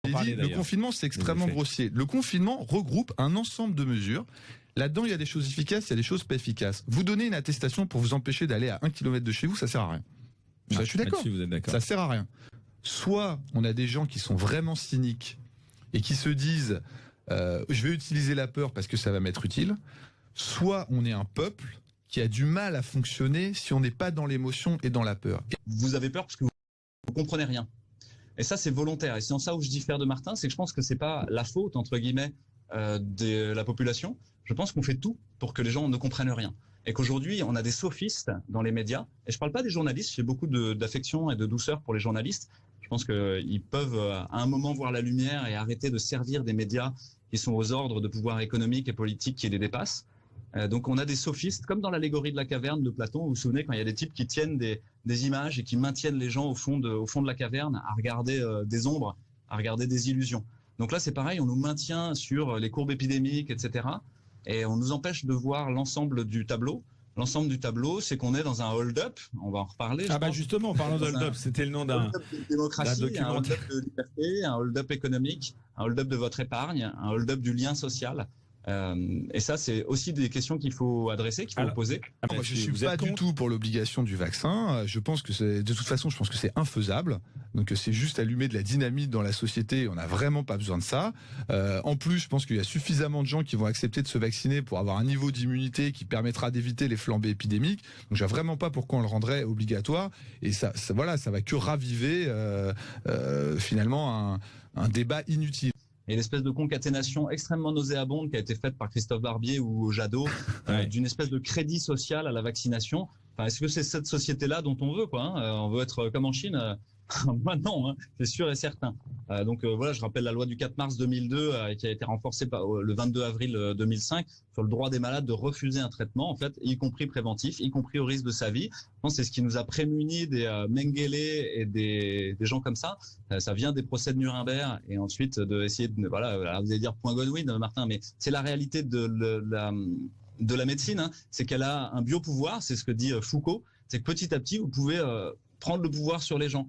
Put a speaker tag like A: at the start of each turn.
A: en parler
B: Le
A: d'ailleurs.
B: confinement, c'est extrêmement grossier. Le confinement regroupe un ensemble de mesures. Là-dedans, il y a des choses efficaces, il y a des choses pas efficaces. Vous donnez une attestation pour vous empêcher d'aller à 1 kilomètre de chez vous, ça sert à rien. Ça, je suis d'accord.
A: Là-dessus, vous êtes d'accord.
B: Ça sert à rien. Soit on a des gens qui sont vraiment cyniques et qui se disent je vais utiliser la peur parce que ça va m'être utile. Soit on est un peuple qui a du mal à fonctionner si on n'est pas dans l'émotion et dans la peur.
C: Vous avez peur parce que vous comprenez rien. Et ça, c'est volontaire. Et c'est en ça où je diffère de Martin, c'est que je pense que c'est pas la faute, entre guillemets, de la population. Je pense qu'on fait tout pour que les gens ne comprennent rien. Et qu'aujourd'hui, on a des sophistes dans les médias. Et je parle pas des journalistes, j'ai beaucoup d'affection et de douceur pour les journalistes. Je pense qu'ils peuvent à un moment voir la lumière et arrêter de servir des médias qui sont aux ordres de pouvoirs économiques et politiques qui les dépassent. Donc on a des sophistes, comme dans l'allégorie de la caverne de Platon, vous vous souvenez, quand il y a des types qui tiennent des images et qui maintiennent les gens au fond de la caverne à regarder des ombres, à regarder des illusions. Donc là c'est pareil, on nous maintient sur les courbes épidémiques, etc. Et on nous empêche de voir l'ensemble du tableau. L'ensemble du tableau, c'est qu'on est dans un hold-up, on va en reparler.
A: Ah bah justement, parlant de hold-up, c'était le nom d'un
C: démocratie,
A: documentaire.
C: un hold-up de liberté, un hold-up économique, un hold-up de votre épargne, un hold-up du lien social. Et ça, c'est aussi des questions qu'il faut adresser, qu'il faut poser.
B: Moi, je suis pas du tout pour l'obligation du vaccin. Je pense que de toute façon, je pense que c'est infaisable. Donc c'est juste allumer de la dynamite dans la société. On n'a vraiment pas besoin de ça. En plus, je pense qu'il y a suffisamment de gens qui vont accepter de se vacciner pour avoir un niveau d'immunité qui permettra d'éviter les flambées épidémiques. Donc je vois vraiment pas pourquoi on le rendrait obligatoire. Et ça va que raviver finalement un débat inutile.
C: Et l'espèce de concaténation extrêmement nauséabonde qui a été faite par Christophe Barbier ou Jadot, d'une espèce de crédit social à la vaccination. Enfin, est-ce que c'est cette société-là dont on veut, quoi, hein? On veut être comme en Chine? Moi, non, hein, c'est sûr et certain. Donc voilà, je rappelle la loi du 4 mars 2002 qui a été renforcée le 22 avril 2005 sur le droit des malades de refuser un traitement, en fait, y compris préventif, y compris au risque de sa vie. Je pense que c'est ce qui nous a prémunis des Mengele et des gens comme ça. Ça vient des procès de Nuremberg et ensuite d'essayer de voilà, vous allez dire point Godwin, Martin, mais c'est la réalité de la médecine, hein. C'est qu'elle a un biopouvoir, c'est ce que dit Foucault, c'est que petit à petit vous pouvez prendre le pouvoir sur les gens.